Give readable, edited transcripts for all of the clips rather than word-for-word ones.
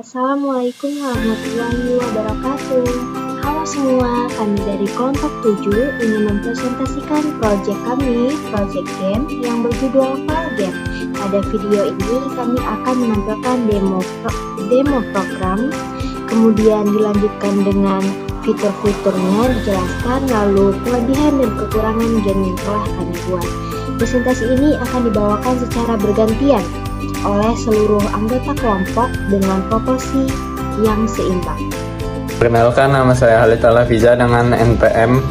Assalamualaikum warahmatullahi wabarakatuh. Halo semua, kami dari Kelompok 7 ingin mempresentasikan proyek kami, proyek game yang berjudul Fall Game. Pada video ini kami akan menampilkan demo program, kemudian dilanjutkan dengan fitur-fiturnya dijelaskan, lalu kelebihan dan kekurangan game yang telah kami buat. Presentasi ini akan dibawakan secara bergantian oleh seluruh anggota kelompok dengan proporsi yang seimbang. Perkenalkan, nama saya Halid Alafiza dengan NPM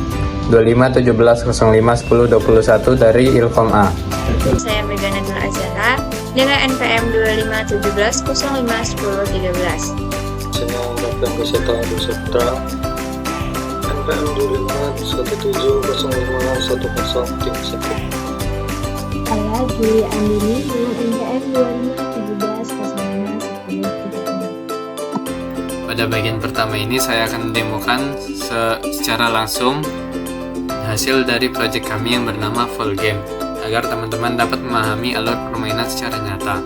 2517051021 dari Ilkom A. Saya Megana Dula Azara dengan NPM 2517051013. Saya Nofrian Guseta Adusutra NPM 2517051031. Saya Juli Andini dengan NPM 2517051013. Pada bagian pertama ini saya akan mendemokan secara langsung hasil dari proyek kami yang bernama Fall Game agar teman-teman dapat memahami alur permainan secara nyata.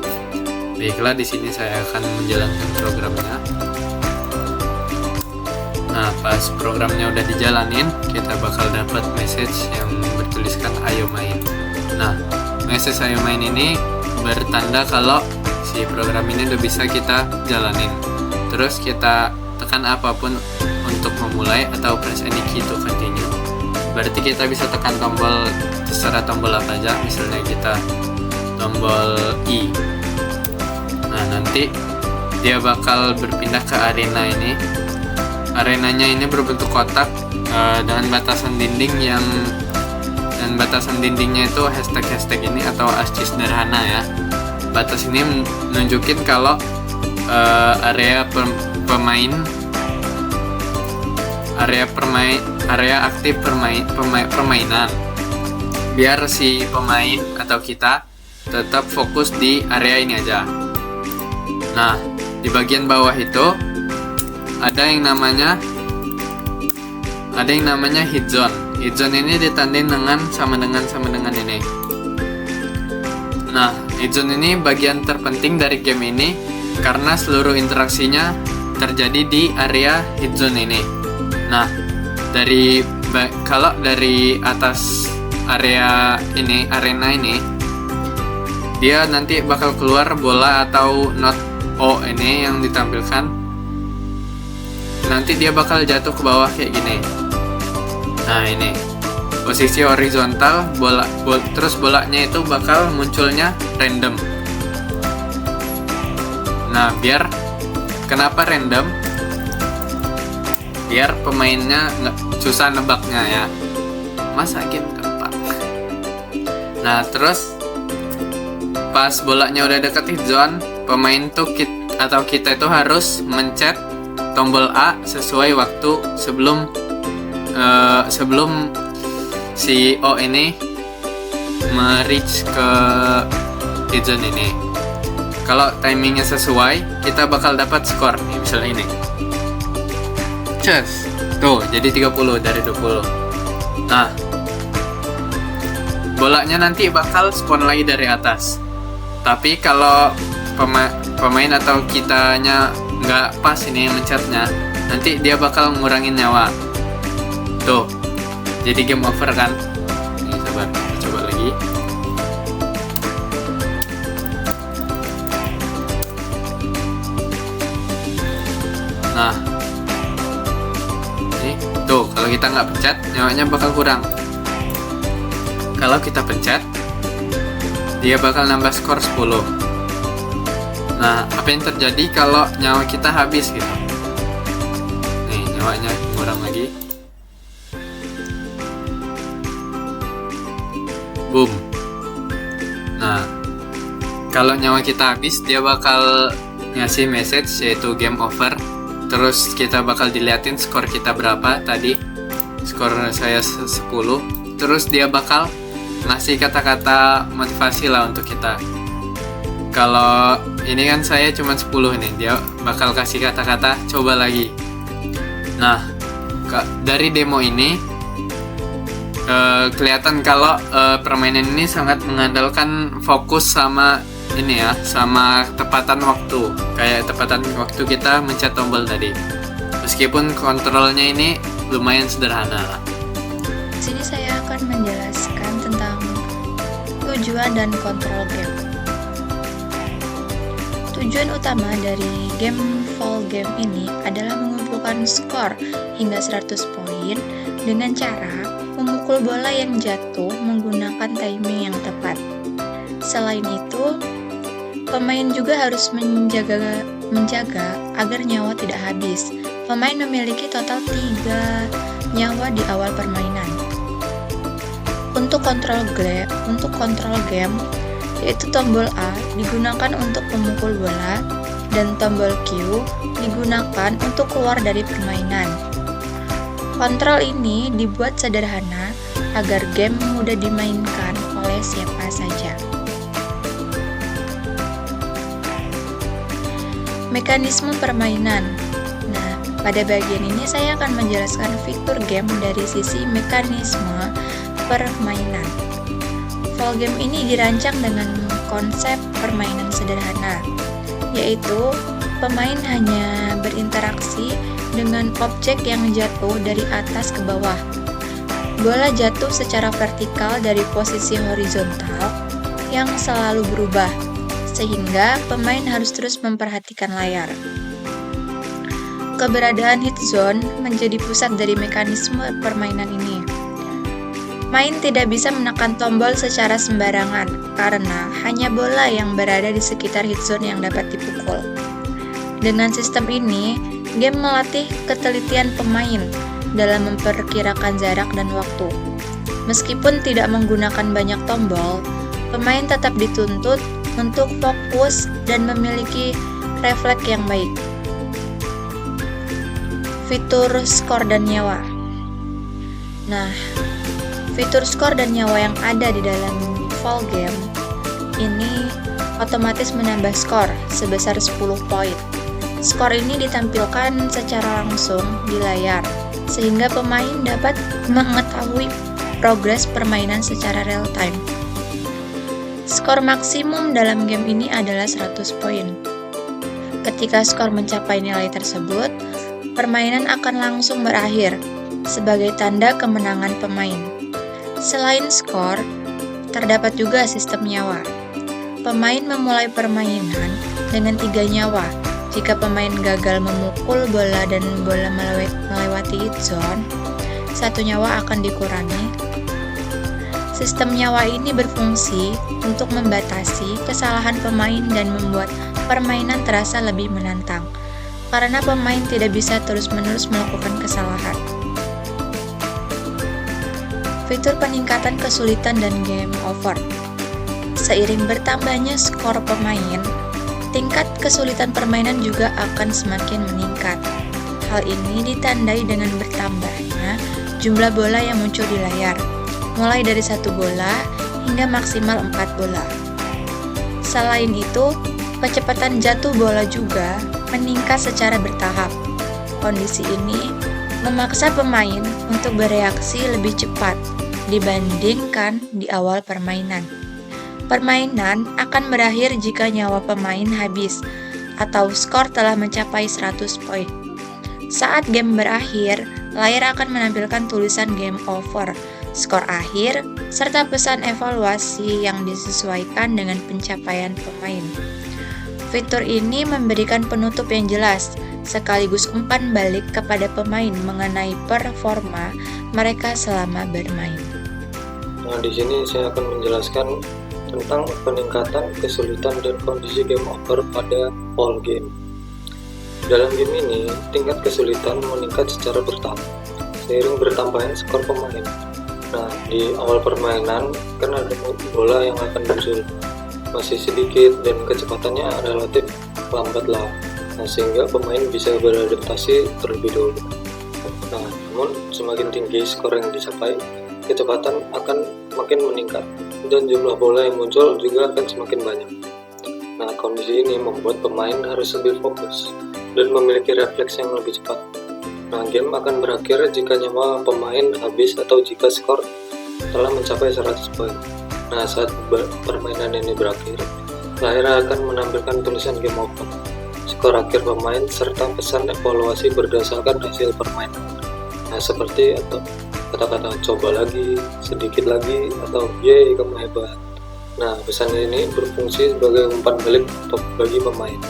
Baiklah, di sini saya akan menjalankan programnya. Nah, pas programnya udah dijalanin, kita bakal dapat message yang bertuliskan "Ayo main". Nah, message "Ayo main" ini bertanda kalau si program ini udah bisa kita jalanin. Terus kita tekan apapun untuk memulai atau press any key to continue. Berarti kita bisa tekan tombol, terserah tombol apa aja, misalnya kita tombol I. Nah, nanti dia bakal berpindah ke arena ini. Arenanya ini berbentuk kotak dengan batasan dinding dan batasan dindingnya itu hashtag ini atau ASCII sederhana ya. Batas ini menunjukin kalau area aktif permainan, biar si pemain atau kita tetap fokus di area ini aja. Nah, di bagian bawah itu ada yang namanya hit zone. Hit zone ini ditandai sama dengan ini. Nah, hit zone ini bagian terpenting dari game ini karena seluruh interaksinya terjadi di area hit zone ini. Nah, kalau dari atas arena ini, dia nanti bakal keluar bola atau not O ini yang ditampilkan. Nanti dia bakal jatuh ke bawah kayak gini. Nah, ini posisi horizontal terus bolanya itu bakal munculnya random. Nah, kenapa random? Biar pemainnya nggak susah nebaknya ya. Masa game keempat. Nah, terus pas bolanya udah deket hit zone, pemain tuh kita itu harus mencet tombol A sesuai waktu sebelum si O ini reach ke hit zone ini. Kalau timingnya sesuai, kita bakal dapat skor. Nih, misalnya ini. Cus. Tuh, jadi 30 dari 20. Nah, bolanya nanti bakal spawn lagi dari atas. Tapi kalau pemain atau kitanya nggak pas ini mencetnya, nanti dia bakal ngurangin nyawa. Tuh, jadi game over kan? Ini sabar, kita coba lagi. Nah, ini tuh, kalau kita nggak pencet, nyawanya bakal kurang. Kalau kita pencet, dia bakal nambah skor 10. Nah, apa yang terjadi kalau nyawa kita habis gitu? Nih, nyawanya kurang lagi. Boom. Nah, kalau nyawa kita habis, dia bakal ngasih message yaitu game over. Terus kita bakal diliatin skor kita berapa tadi. Skor saya 10. Terus dia bakal ngasih kata-kata motivasi lah untuk kita. Kalau ini kan saya cuma 10 nih, dia bakal kasih kata-kata coba lagi. Nah, dari demo ini kelihatan kalau permainan ini sangat mengandalkan fokus sama ini ya, sama tepatan waktu. Kayak tepatan waktu kita mencet tombol tadi. Meskipun kontrolnya ini lumayan sederhana lah. Di sini saya akan menjelaskan tentang tujuan dan kontrol game. Tujuan utama dari game Fall Game ini adalah mengumpulkan skor hingga 100 poin dengan cara memukul bola yang jatuh menggunakan timing yang tepat. Selain itu, pemain juga harus menjaga agar nyawa tidak habis. Pemain memiliki total 3 nyawa di awal permainan. Untuk kontrol game, yaitu tombol A digunakan untuk memukul bola dan tombol Q digunakan untuk keluar dari permainan. Kontrol ini dibuat sederhana agar game mudah dimainkan oleh siapa saja. Mekanisme permainan. Nah, pada bagian ini saya akan menjelaskan fitur game dari sisi mekanisme permainan. Fall Game ini dirancang dengan konsep permainan sederhana, yaitu pemain hanya berinteraksi dengan objek yang jatuh dari atas ke bawah. Bola jatuh secara vertikal dari posisi horizontal yang selalu berubah, sehingga pemain harus terus memperhatikan layar. Keberadaan hit zone menjadi pusat dari mekanisme permainan ini. Main tidak bisa menekan tombol secara sembarangan karena hanya bola yang berada di sekitar hit zone yang dapat dipukul. Dengan sistem ini, game melatih ketelitian pemain dalam memperkirakan jarak dan waktu. Meskipun tidak menggunakan banyak tombol, pemain tetap dituntut untuk fokus dan memiliki refleks yang baik. Fitur skor dan nyawa. Nah, fitur skor dan nyawa yang ada di dalam Fall Game ini otomatis menambah skor sebesar 10 poin. Skor ini ditampilkan secara langsung di layar, sehingga pemain dapat mengetahui progres permainan secara real time. Skor maksimum dalam game ini adalah 100 poin. Ketika skor mencapai nilai tersebut, permainan akan langsung berakhir sebagai tanda kemenangan pemain. Selain skor, terdapat juga sistem nyawa. Pemain memulai permainan dengan 3 nyawa. Jika pemain gagal memukul bola dan bola melewati hit zone, 1 nyawa akan dikurangi. Sistem nyawa ini berfungsi untuk membatasi kesalahan pemain dan membuat permainan terasa lebih menantang, karena pemain tidak bisa terus-menerus melakukan kesalahan. Fitur peningkatan kesulitan dan game over. Seiring bertambahnya skor pemain, tingkat kesulitan permainan juga akan semakin meningkat. Hal ini ditandai dengan bertambahnya jumlah bola yang muncul di layar, mulai dari 1 bola hingga maksimal 4 bola. Selain itu, kecepatan jatuh bola juga meningkat secara bertahap. Kondisi ini memaksa pemain untuk bereaksi lebih cepat dibandingkan di awal permainan. Permainan akan berakhir jika nyawa pemain habis atau skor telah mencapai 100 poin. Saat game berakhir, layar akan menampilkan tulisan game over, skor akhir, serta pesan evaluasi yang disesuaikan dengan pencapaian pemain. Fitur ini memberikan penutup yang jelas, sekaligus umpan balik kepada pemain mengenai performa mereka selama bermain. Nah, di sini saya akan menjelaskan tentang peningkatan kesulitan dan kondisi game over pada Fall Game. Dalam game ini, tingkat kesulitan meningkat secara bertahap seiring bertambahnya skor pemain. Nah, di awal permainan kan ada bola yang akan muncul masih sedikit dan kecepatannya relatif lambat lah. Nah, sehingga pemain bisa beradaptasi terlebih dahulu. Nah, namun semakin tinggi skor yang dicapai, kecepatan akan makin meningkat dan jumlah bola yang muncul juga akan semakin banyak. Nah, kondisi ini membuat pemain harus lebih fokus dan memiliki refleks yang lebih cepat. Nah, game akan berakhir jika nyawa pemain habis atau jika skor telah mencapai 100 poin. Nah, saat permainan ini berakhir, Layar akan menampilkan tulisan game over, skor akhir pemain, serta pesan evaluasi berdasarkan hasil permainan. Nah, seperti atau kata-kata coba lagi, sedikit lagi, atau yeay kamu hebat. Nah, pesan ini berfungsi sebagai umpan balik bagi pemain.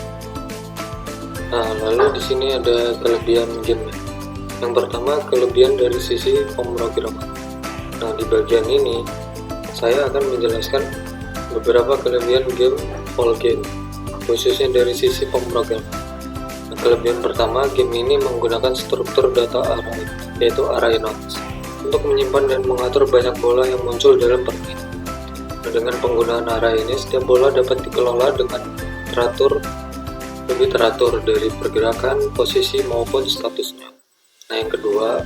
Nah, lalu di sini ada kelebihan game. Yang pertama, kelebihan dari sisi pemrograman. Nah, di bagian ini saya akan menjelaskan beberapa kelebihan game full game, khususnya dari sisi pemrograman. Nah, kelebihan pertama, game ini menggunakan struktur data array, yaitu array nodes, untuk menyimpan dan mengatur banyak bola yang muncul dalam permainan. Nah, dengan penggunaan array ini, setiap bola dapat dikelola dengan lebih teratur dari pergerakan, posisi, maupun statusnya. Nah, yang kedua,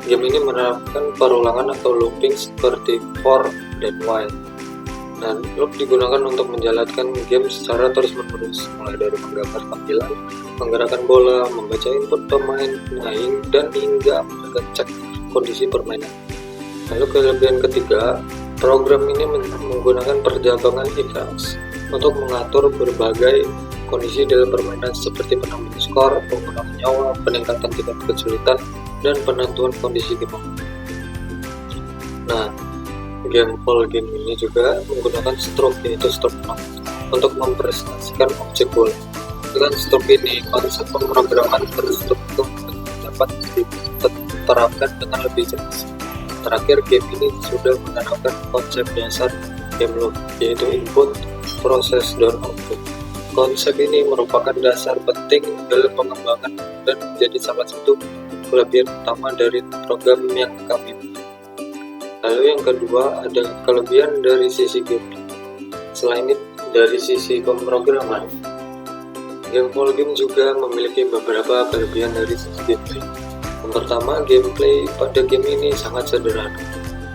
game ini menerapkan perulangan atau looping seperti for dan while. Nah, loop digunakan untuk menjalankan game secara terus-menerus, mulai dari menggambar tampilan, menggerakkan bola, membaca input pemain, dan hingga mengecek kondisi permainan. Lalu kelebihan ketiga, program ini menggunakan perjabangan events untuk mengatur berbagai kondisi dalam permainan seperti penambahan skor, pengurangan nyawa, peningkatan tingkat kesulitan, dan penentuan kondisi game. Nah, game full game ini juga menggunakan stroke, yaitu stroke node, untuk mempresentasikan objek bola. Dengan stroke ini, konsep pemrograman terstruktur dapat diterapkan dengan lebih jelas. Terakhir, game ini sudah menerapkan konsep dasar game loop, yaitu input, proses, dan output. Konsep ini merupakan dasar penting dalam pengembangan dan menjadi salah satu kelebihan utama dari program yang kami buat. Lalu yang kedua, ada kelebihan dari sisi gameplay. Selain itu, dari sisi pemrograman, game full game juga memiliki beberapa kelebihan dari sisi gameplay. Yang pertama, gameplay pada game ini sangat sederhana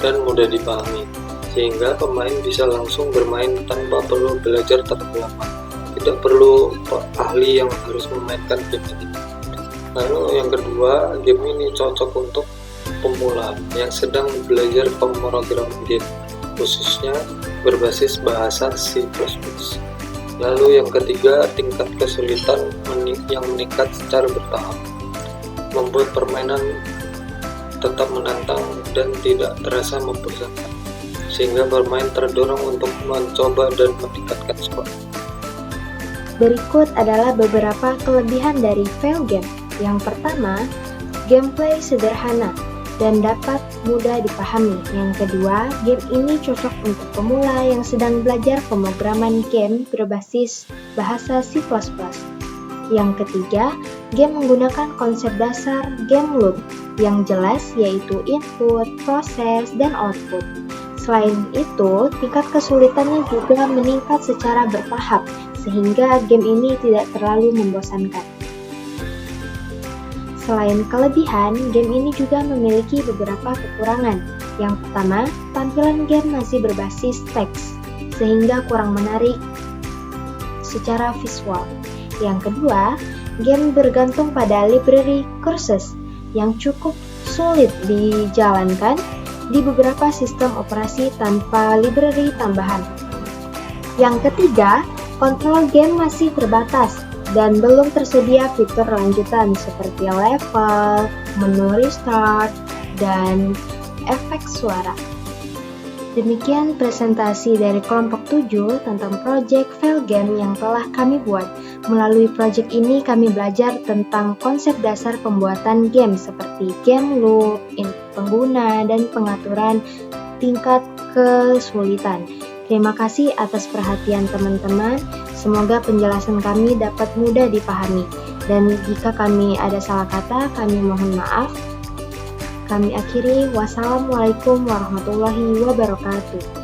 dan mudah dipahami, sehingga pemain bisa langsung bermain tanpa perlu belajar terlalu lama. Tidak perlu ahli yang harus memainkan game ini. Lalu yang kedua, game ini cocok untuk pemula yang sedang belajar pemrograman game, khususnya berbasis bahasa C++. Lalu yang ketiga, tingkat kesulitan yang meningkat secara bertahap, membuat permainan tetap menantang dan tidak terasa membosankan, sehingga bermain terdorong untuk mencoba dan meningkatkan skor. Berikut adalah beberapa kelebihan dari fail game. Yang pertama, gameplay sederhana dan dapat mudah dipahami. Yang kedua, game ini cocok untuk pemula yang sedang belajar pemrograman game berbasis bahasa C++. Yang ketiga, game menggunakan konsep dasar game loop yang jelas, yaitu input, proses, dan output. Selain itu, tingkat kesulitannya juga meningkat secara bertahap, sehingga game ini tidak terlalu membosankan. Selain kelebihan, game ini juga memiliki beberapa kekurangan. Yang pertama, tampilan game masih berbasis teks, sehingga kurang menarik secara visual. Yang kedua, game bergantung pada library curses yang cukup sulit dijalankan di beberapa sistem operasi tanpa library tambahan. Yang ketiga, kontrol game masih terbatas dan belum tersedia fitur lanjutan seperti level, menu restart, dan efek suara. Demikian presentasi dari kelompok 7 tentang project fail game yang telah kami buat. Melalui project ini kami belajar tentang konsep dasar pembuatan game seperti game loop, input pengguna, dan pengaturan tingkat kesulitan. Terima kasih atas perhatian teman-teman. Semoga penjelasan kami dapat mudah dipahami. Dan jika kami ada salah kata, kami mohon maaf. Kami akhiri. Wassalamualaikum warahmatullahi wabarakatuh.